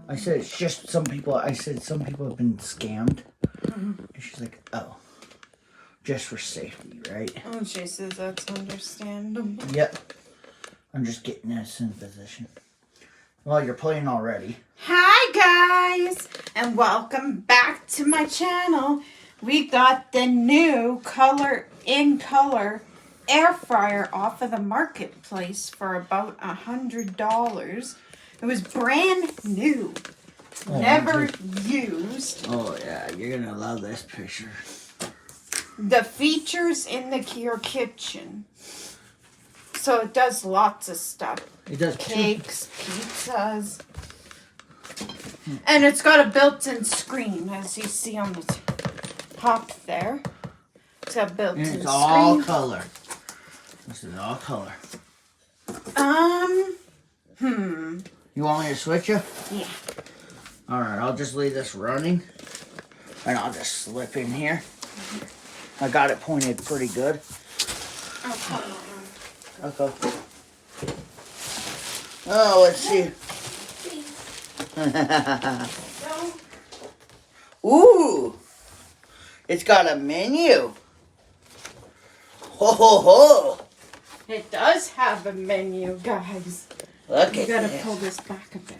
I said it's just some people. I said some people have been scammed. And she's like, oh, just for safety, right? Oh, she says that's understandable. Yep. I'm just getting us in position. Well, you're playing already. Hi guys, and welcome back to my channel. We got the new color air fryer off of the marketplace for about $100. It was brand new, never used. Oh yeah, you're gonna love this picture. The features in your kitchen. So it does lots of stuff. It does cakes, pizzas. And it's got a built-in screen, as you see on the top there. It's a built-in screen. It's all color. This is all color. You want me to switch you? Yeah. Alright, I'll just leave this running. And I'll just slip in here. I got it pointed pretty good. Oh, Okay. Oh, let's see. Ooh! It's got a menu. Ho ho ho! it does have a menu, guys. Look You at gotta this. pull this back a bit.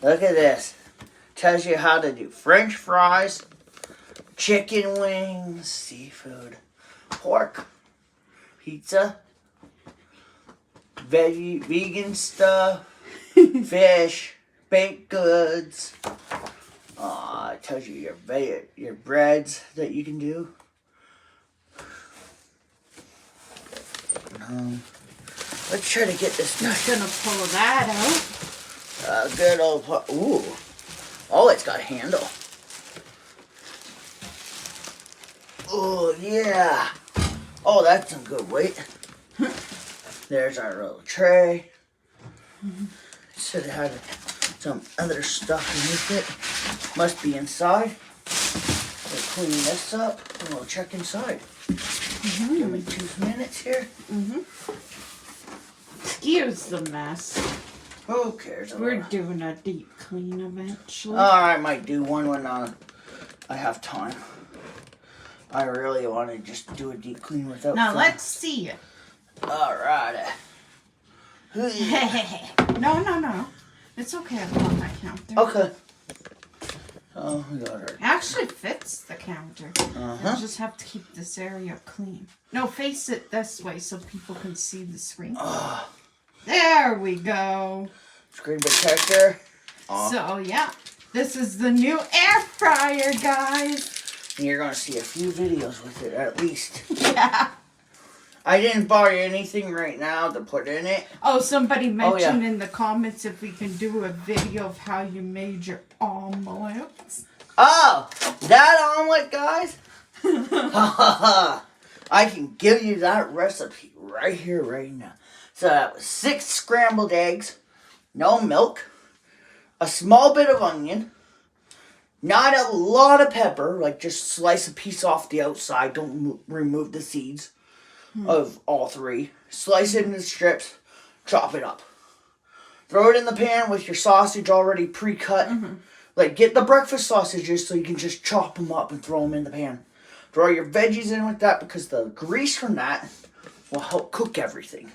Look at this. Tells you how to do French fries, chicken wings, seafood, pork, pizza, vegan stuff, fish, baked goods. It tells you your breads that you can do. Let's try to get this Just done. gonna pull that out. Good old ooh. Oh, it's got a handle. Oh yeah. Oh, that's some good weight. There's our little tray. Should have had some other stuff beneath it. Must be inside. We'll clean this up and we'll check inside. Give me 2 minutes here. Excuse the mess. Who cares? We're doing a deep clean eventually. I might do one when I have time. I really want to just do a deep clean without. Now fun. let's see it. Alright. No. It's okay. I've got my counter. Okay. Oh, we got It actually fits the counter. Uh-huh. I just have to keep this area clean. No, face it this way so people can see the screen. There we go. Screen protector. So, yeah. This is the new air fryer, guys. And you're going to see a few videos with it, at least. Yeah. I didn't buy anything right now to put in it. Oh, somebody mentioned in the comments if we can do a video of how you made your omelets. Oh, that omelet, guys? I can give you that recipe right here, right now. So that was 6 scrambled eggs, no milk, a small bit of onion, not a lot of pepper, like just slice a piece off the outside, don't remove the seeds of all 3. Slice it into strips, chop it up. Throw it in the pan with your sausage already pre-cut. Like, get the breakfast sausages so you can just chop them up and throw them in the pan. Throw your veggies in with that because the grease from that will help cook everything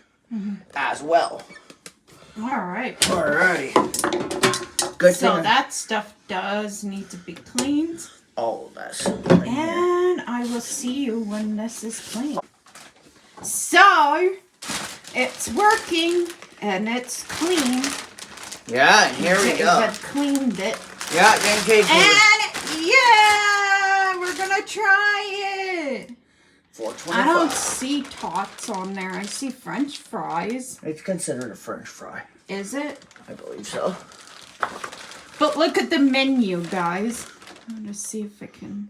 as well. Alright. Alrighty. Good So thing. that stuff does need to be cleaned. Oh, that's. And I will see you when this is clean. So, it's working and it's clean. Yeah, and here we go. I've cleaned it. Yeah, then cake. And yeah, we're gonna try it. $4.25. I don't see tots on there. I see French fries. It's considered a French fry. Is it? I believe so. But look at the menu, guys. I'm gonna see if I can.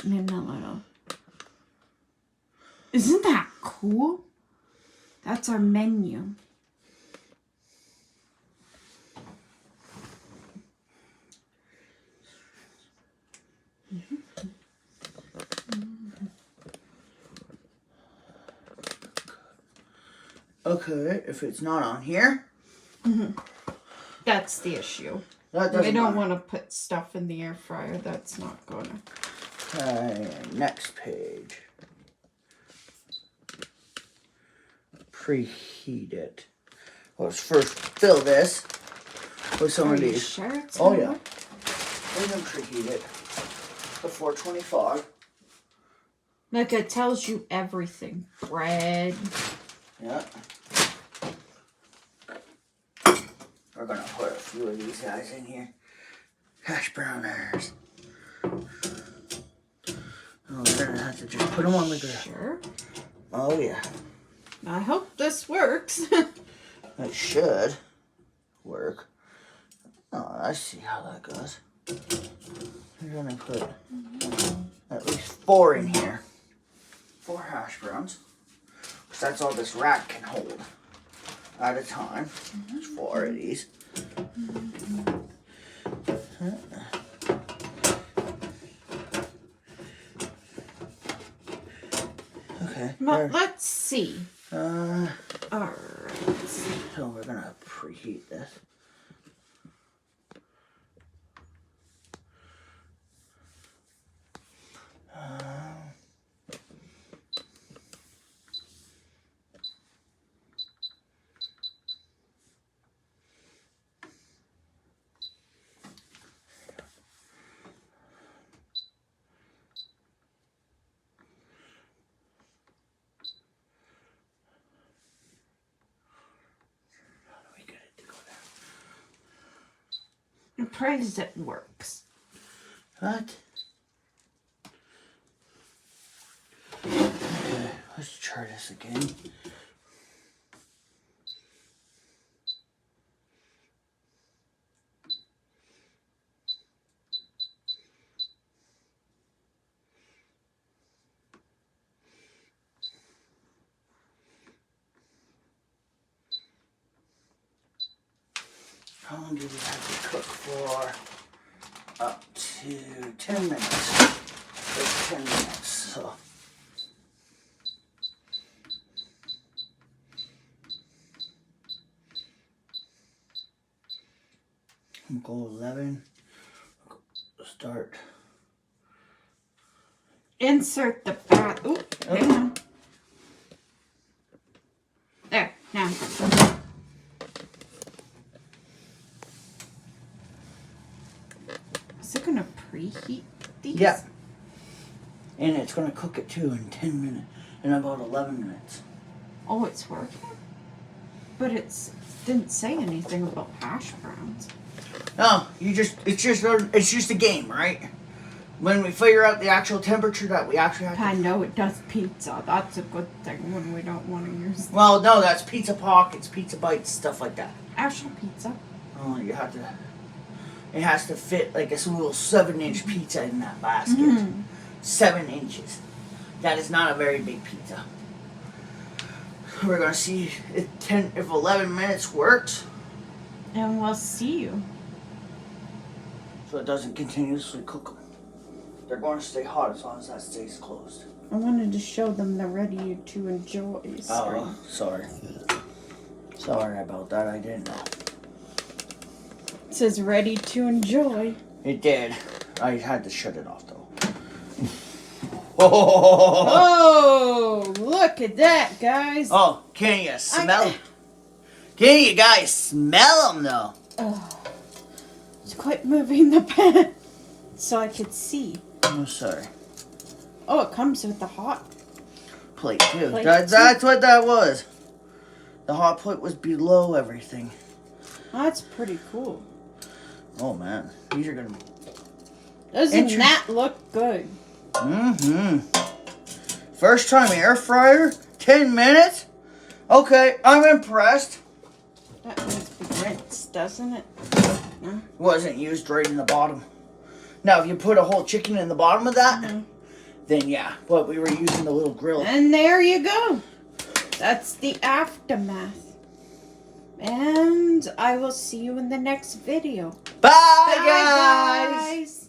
In a little. Isn't that cool? That's our menu. Okay, if it's not on here. That's the issue. That doesn't We don't matter. want to put stuff in the air fryer. That's not gonna. Okay, next page. Preheat it. Let's first fill this with some Are of you these. sure it's Oh gonna yeah. work? We're gonna preheat it to 425. Like it tells you everything. Bread. Yeah. We're gonna put a few of these guys in here. Hash browners. Oh, we're gonna have to just put them on the grill. Sure. Oh yeah. I hope this works. It should work. Oh, I see how that goes. We're gonna put at least 4 in here. 4 hash browns. Because that's all this rack can hold at a time. There's 4 of these. Okay. Well, let's see. There. Alright. So we're gonna preheat this. How do we get it to go down? I'm praised it works. What? Okay, let's try this again. How long do we have to cook for? Up to 10 minutes. It's 10 minutes, so. I'm gonna go 11. Start. Insert the bat. Ooh, hang on. There, now. Is it gonna preheat these? Yeah. And it's gonna cook it too in 10 minutes. In about 11 minutes. Oh, it's working? But it's didn't say anything about hash browns. No, it's just a game, right? When we figure out the actual temperature that we actually have to. I know it does pizza. That's a good thing when we don't want to use Well, no, that's pizza pockets, pizza bites, stuff like that. actual pizza. Oh, you have to. It has to fit like a little 7-inch pizza in that basket. Mm. 7 inches. That is not a very big pizza. We're gonna see if 11 minutes works, And we'll see you. so it doesn't continuously cook them. They're going to stay hot as long as that stays closed. I wanted to show them the ready to enjoy screen. Oh, sorry. Sorry about that. I didn't know. It says ready to enjoy. It did. I had to shut it off though. Oh, Oh, look at that, guys. oh, can you smell? Can you guys smell them though? Oh, just quit moving the pen so I could see. I'm sorry. Oh, it comes with the hot. Plate too. Plate That's what that was. The hot plate was below everything. That's pretty cool. Oh man, these are gonna. Doesn't that look good? Mm-hmm. First time air fryer, 10 minutes. Okay, I'm impressed. That needs to be rinsed, doesn't it? No? Wasn't used right in the bottom. Now, if you put a whole chicken in the bottom of that, No. then yeah. But we were using the little grill. And there you go. That's the aftermath. And I will see you in the next video. Bye, Bye, guys. guys.